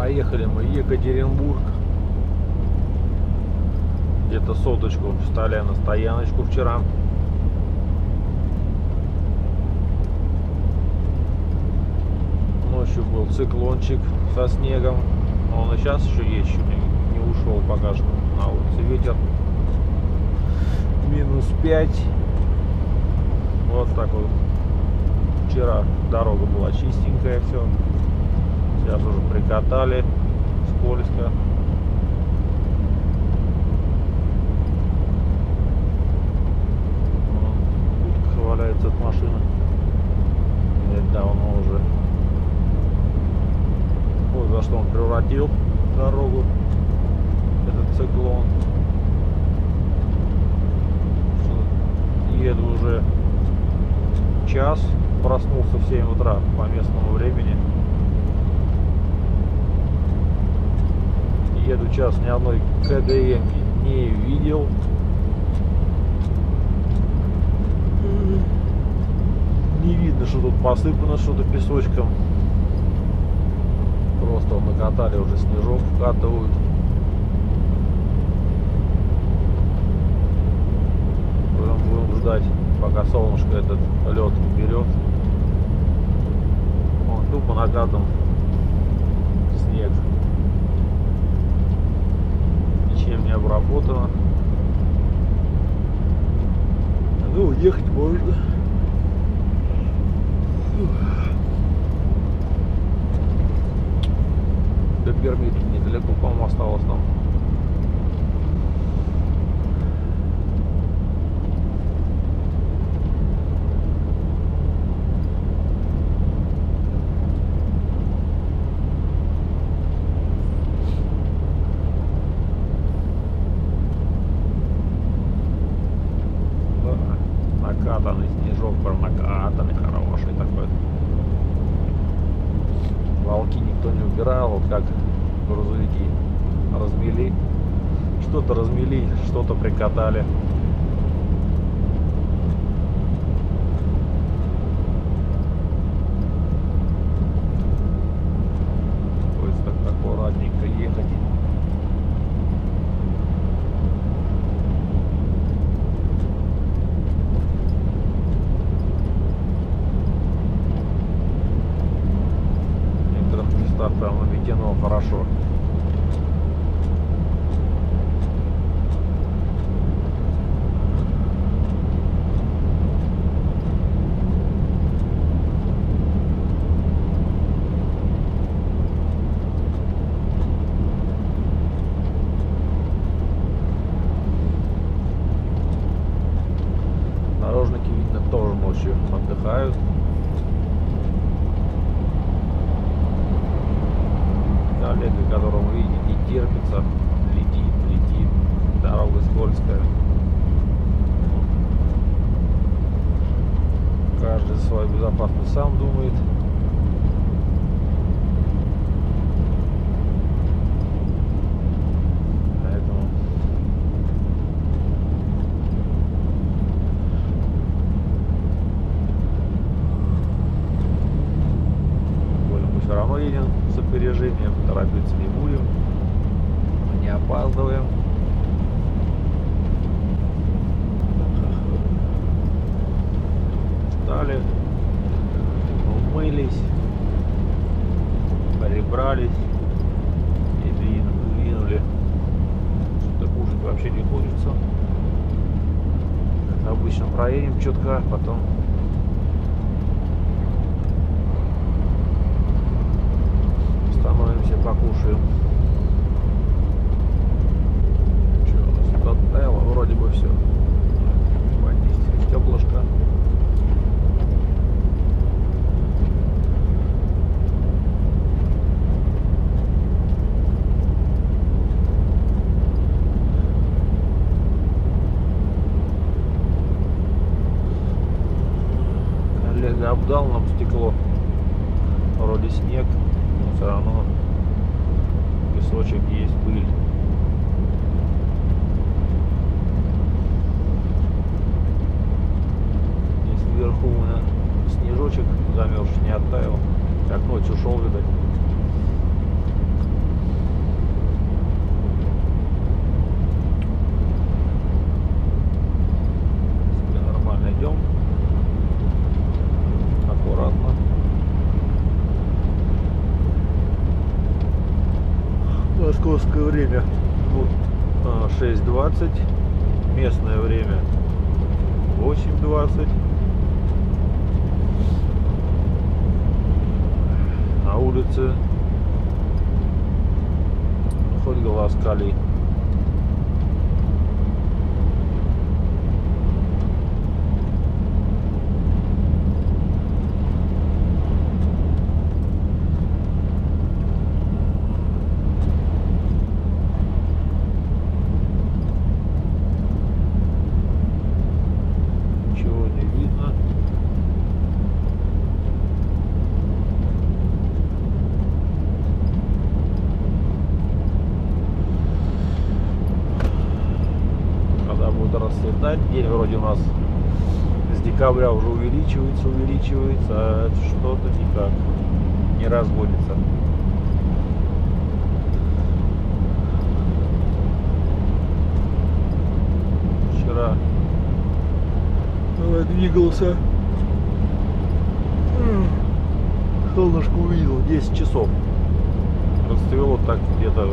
Проехали мы Екатеринбург. Где-то соточку встали на стояночку вчера. Ночью был циклончик со снегом. Он и сейчас еще есть, еще не ушел пока что. На улице ветер -5. Вот так вот. Вчера дорога была чистенькая, все. Сейчас уже прикатали. Скользко. Будка валяется от машины. Это давно уже. Вот за что он превратил дорогу, этот циклон. Еду уже час, проснулся в 7 утра по местному времени. Еду час, ни одной КДМ не видел. Не видно, что тут посыпано что-то песочком. Просто накатали, уже снежок вкатывают. Будем ждать, пока солнышко этот лед уберет. Он тупо накатан снег. Ничем не обработано. Ну, ехать можно. До Перми недалеко, по-моему, осталось нам. Да, накатанный снежок, прям накатанный, хороший такой. Волки никто не убирал, вот как грузовики размели, что-то размели, что-то прикатали. То есть так аккуратненько ехать. Прям наметено хорошо. Дорожники, видно, тоже ночью отдыхают. Коллега, которому, видите, не терпится, летит, дорога скользкая. Каждый за свою безопасность сам думает. Поэтому мы все равно едем с опережением, торопиться не будем, мы не опаздываем. Встали, умылись, прибрались и двинули. Что-то кушать вообще не хочется. Как обычно проедем четко, потом остановимся, покушаем. Что у нас тут оттаяло? Вроде бы все. Водись, теплышко. Коллега обдал нам стекло. Вроде снег, но все равно песочек есть, пыль. Здесь вверху у меня снежочек замерзший, не оттаял. Как ночью шел, видать. московское время 6:20, местное время 8:20. На улице хоть глаз кали. Ничего не видно. Когда будет расцветать, день вроде у нас с декабря уже увеличивается, а что-то никак не разгонится. Вчера двигался, солнышко увидел 10 часов, расцвело так где-то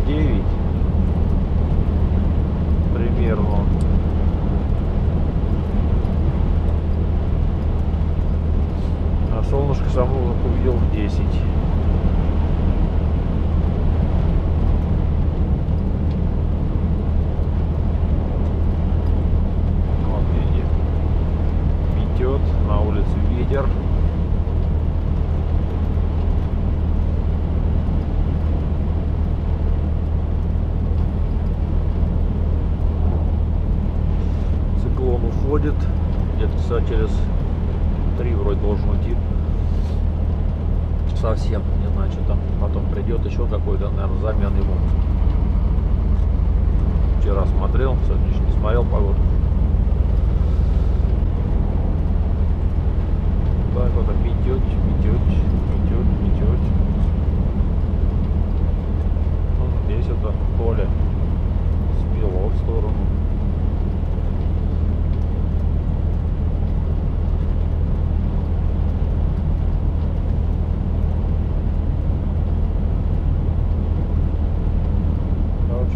9 примерно. А солнышко само увидел в 10. Вот видите, метет, на улице ветер. Циклон уходит, где-то часа через 3 вроде должен уйти. Совсем, не знаю, что там потом придет еще какой-то, наверное, замен ему. Вчера смотрел, сегодня еще не смотрел погоду. Так вот метет. Здесь это поле смело в сторону.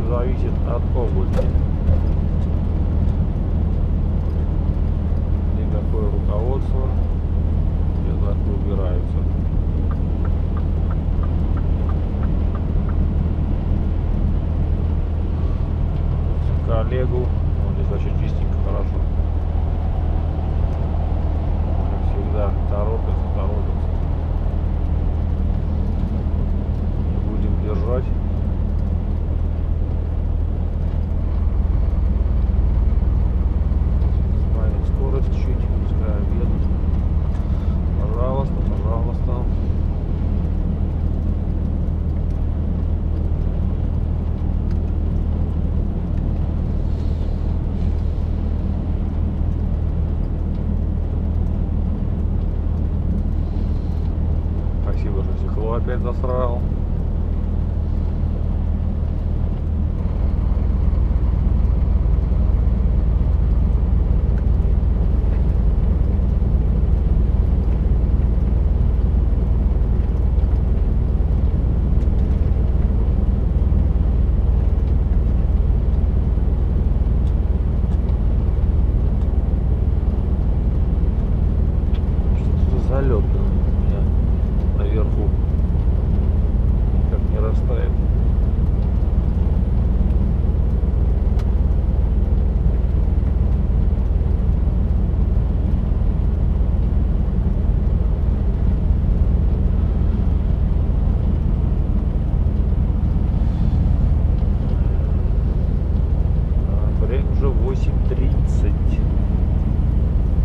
Зависит от области. Никакое руководство, где-то выбираются. Коллегу, он здесь очень чистенько, хорошо. Как всегда, торопятся. Не будем держать. Чуть, пускай обедут. Пожалуйста. Спасибо, что стекло опять засрал. Залет у меня наверху никак не растает. Время уже 8:30.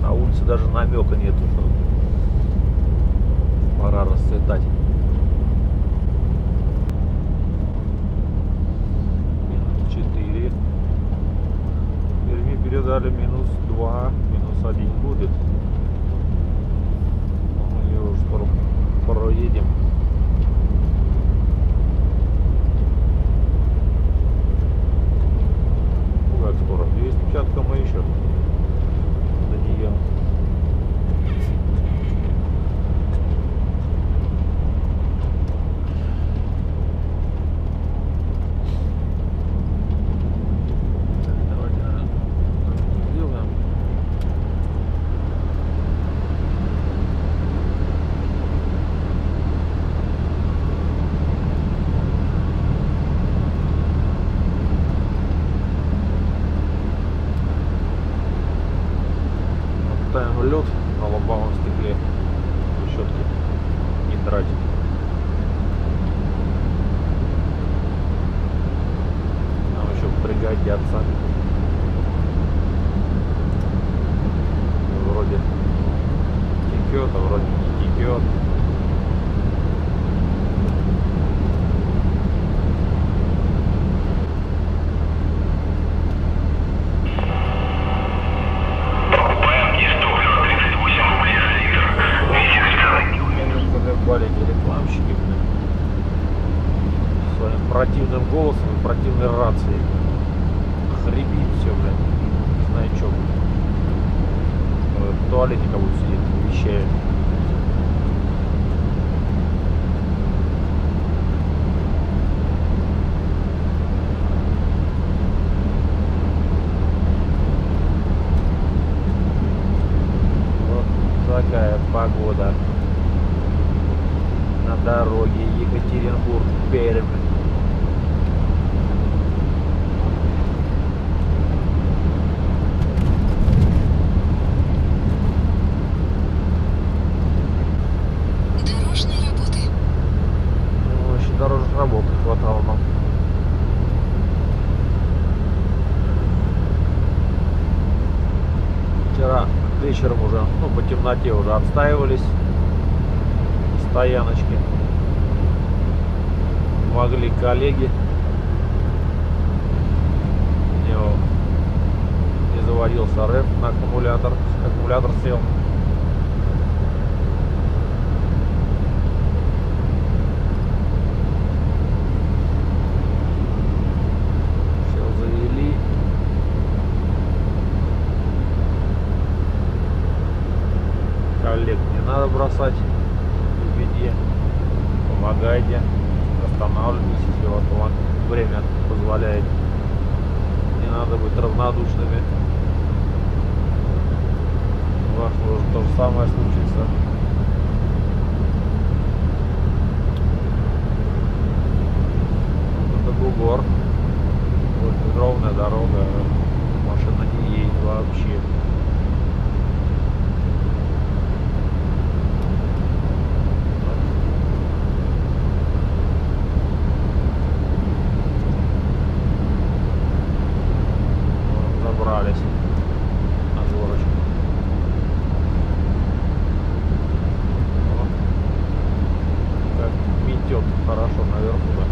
На улице даже намека нету, что пора расцветать. -4. Перми передали -2, -1 будет. Мы ее уже скоро проедем. Ну как скоро? 250 км еще до нее. стекле. Щетки не тратить. Нам еще пригодятся. Вроде текет, а вроде не текет. Рекламщики, блин, своим противным голосом и противной рацией хрипит все, блин, не знаю что, блин. В туалете кого-то сидит, вещает. Вот такая погода на дороге Екатеринбург-Пермь. Дорожные работы. Ну, очень дорожных работ хватало нам. Вчера вечером уже, ну, по темноте уже отстаивались стояночки. Могли коллеги. У него не заводился РФ на аккумулятор. Аккумулятор сел. Все завели. Коллег не надо бросать в беде. Помогайте. Останавливайтесь, если у вас время позволяет. Не надо быть равнодушными. У вас может то же самое случится. Это бугор. Вот ровная дорога. Машина не едет вообще. На горочку. Как метет хорошо наверху, да.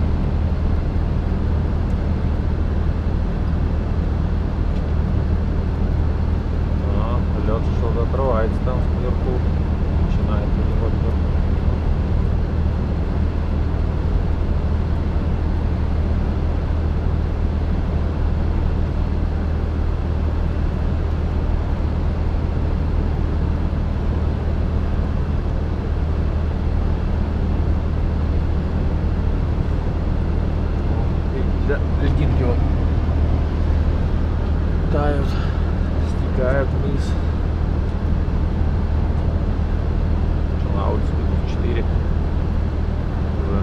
Лед что-то отрывается там сверху. Начинает потихоньку. Льдинки вот тают, стекают вниз. На улице минус 4 уже.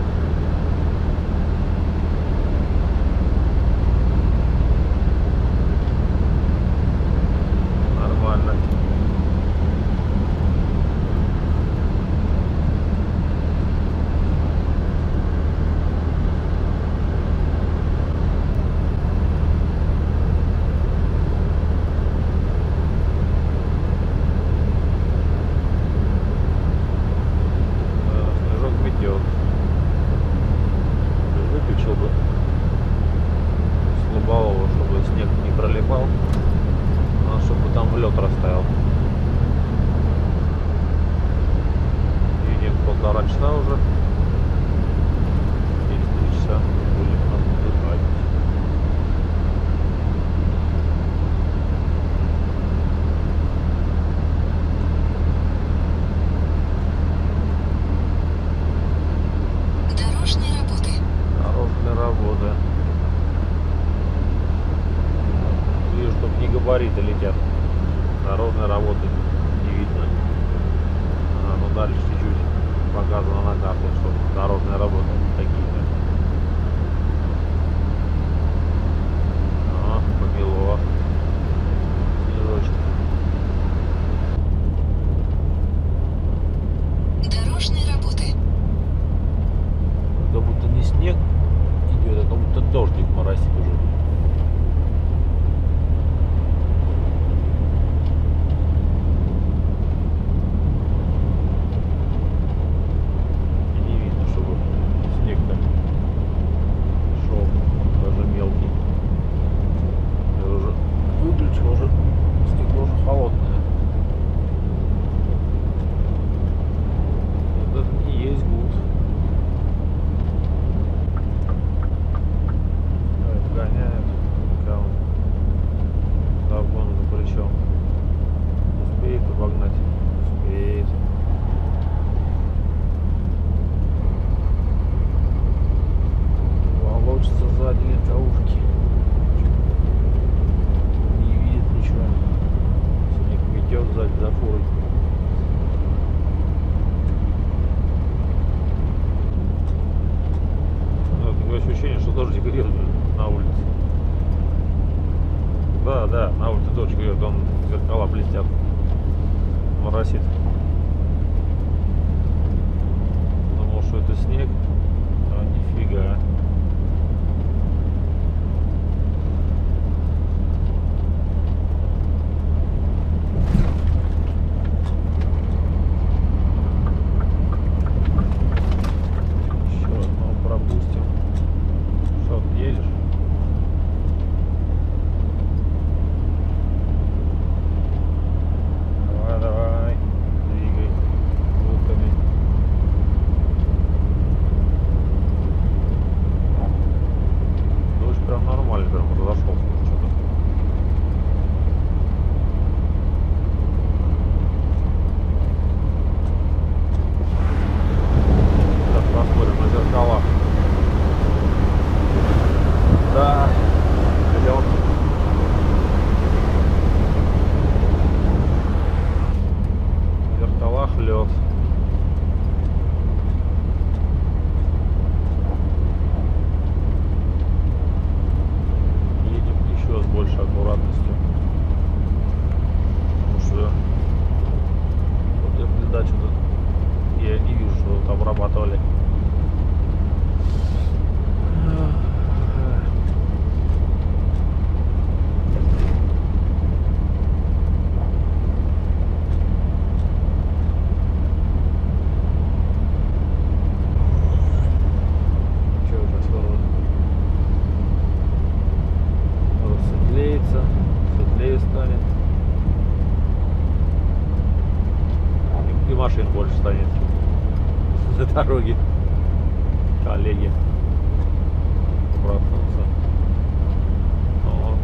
Нормально. Выключил бы с лобового, чтобы снег не пролипал, а чтобы там лед растаял. Едем 1,5 часа уже. Через 3 часа будем отдыхать. Работы. Вижу, чтоб не габариты летят. Дорожной работы не видно. Ну дальше чуть-чуть показано на карте, что дорожные работы какие-то. Помело. Снежочек. взахлёст. Едем еще с большей аккуратностью. Потому что вот я передачу тут я не вижу, что там обрабатывали. Светлее станет. И машин больше станет на дороге. Коллеги проснутся. Вот.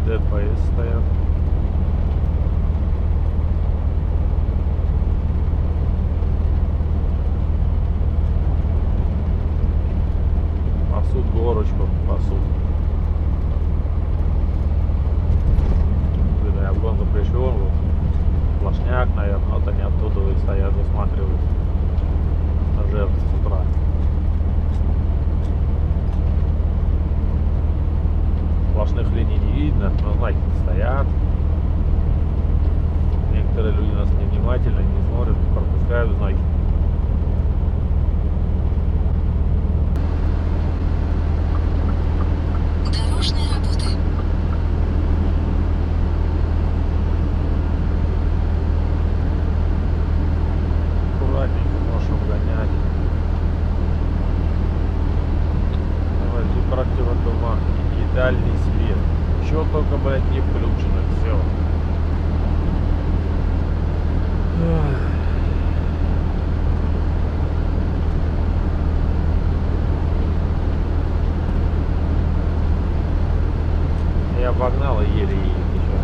ДПС стоят. Пасут горочку, пасут. Видно, обгон запрещен. Вот. Сплошняк, наверное, вот они оттуда и стоят, засматривают на жертв с утра. Сплошных линий не видно, но знаки стоят. Некоторые люди нас невнимательно не смотрят, пропускают знаки. Дорожные работы. Аккуратненько можешь обгонять. Давайте противотуман, идеальный свет. Еще только, блядь, не включено. Все. Я обогнал и еле едет еще.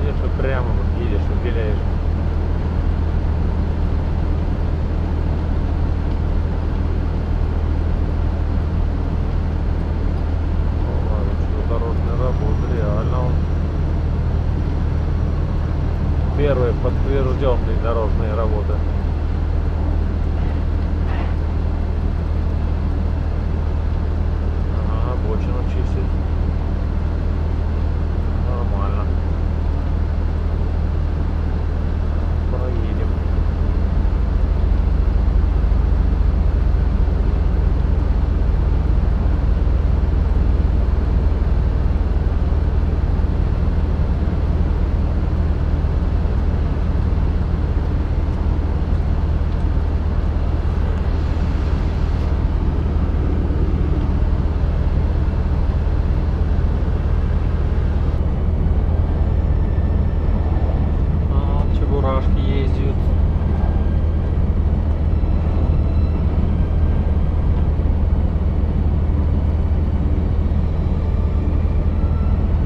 Если прямо вот едешь и виляешь. Дорожная работа, реально он первые подтвержденные дорожные работы. Обочину чистить. Нормально. Проедем. Чебурашки ездят.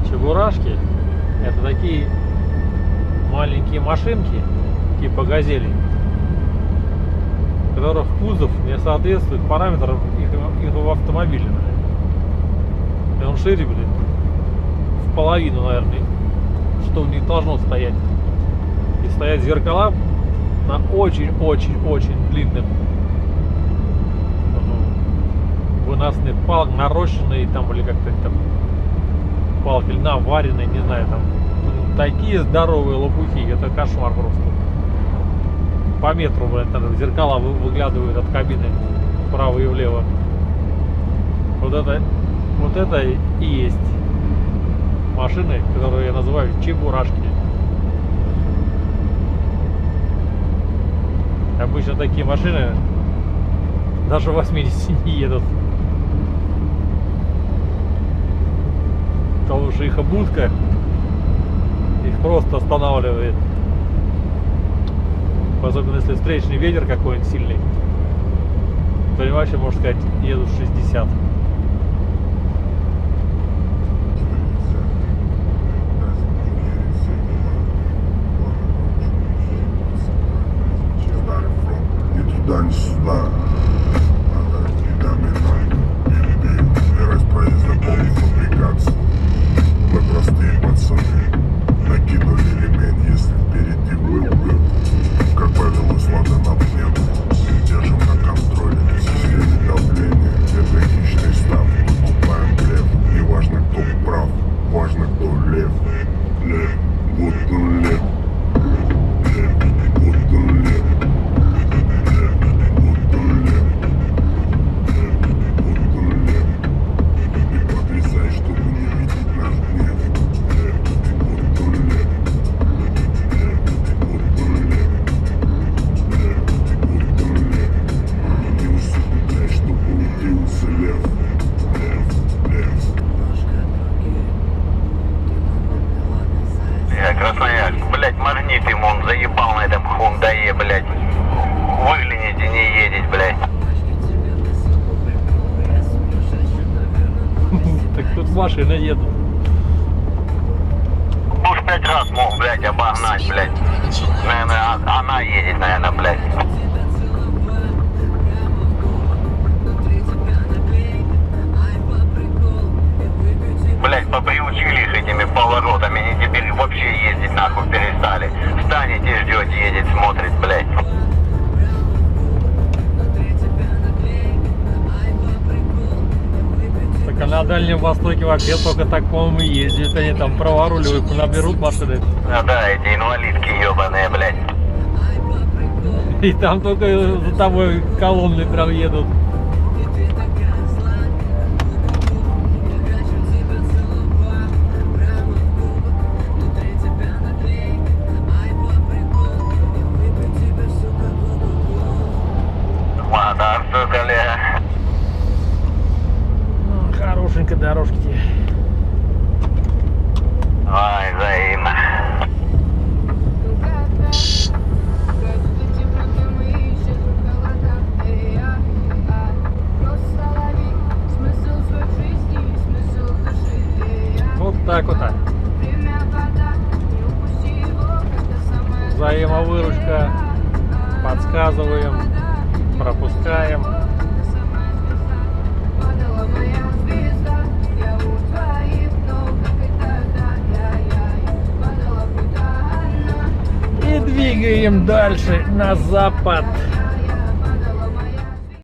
Чебурашки — это такие маленькие машинки типа газелей, которых кузов не соответствует параметрам их автомобиля. И он шире, блин, в половину, наверное, что в них должно стоять. И стоят зеркала на очень-очень-очень длинных выносных палок, нарощенные там, или как-то там палки льна вареные, не знаю, там такие здоровые лопухи, это кошмар просто. По метру, блин, там зеркала выглядывают от кабины вправо и влево. Вот это и есть машины, которые я называю чебурашки. Обычно такие машины даже 80 не едут. Потому что их обутка их просто останавливает. Особенно если встречный ветер какой-нибудь сильный. То они вообще, можно сказать, едут 60. Туда не сюда. Надо не доминать. Или скорость проезда полной фабрикации. он лев, лев, вот он лев, лев, вот он лев, лев, вот он лев, лев, вот он лев. Ты потрясай, чтобы не видеть наш гнев. Лев, вот он лев, лев, вот он лев, лев, вот он лев. Не усугубляй, чтобы не бился лев. Лев, лев. Красноярск, блядь, магнит ему, он заебал на этом хундае, блядь. Выгляните, не едете, блядь. Так тут машины едут. Уж 5 раз мог, блядь, обогнать, блядь. Наверное, она едет, наверное, блядь. Блядь, поприучили их этими поворотами, они теперь вообще ездить нахуй перестали. Встанете, ждете, едет, смотрит, блядь. Так а на Дальнем Востоке вообще только так, по-моему, ездят. Они там праворулевых наберут машины. А да, эти инвалидки ебаные, блядь. И там только за тобой колонны прям едут. Благодарствую, коллега. Хорошенькая дорожка тебе. Ой, взаимно. Вот так вот. Взаимовыручка. Подсказываем. Пропускаем. И двигаем дальше на запад.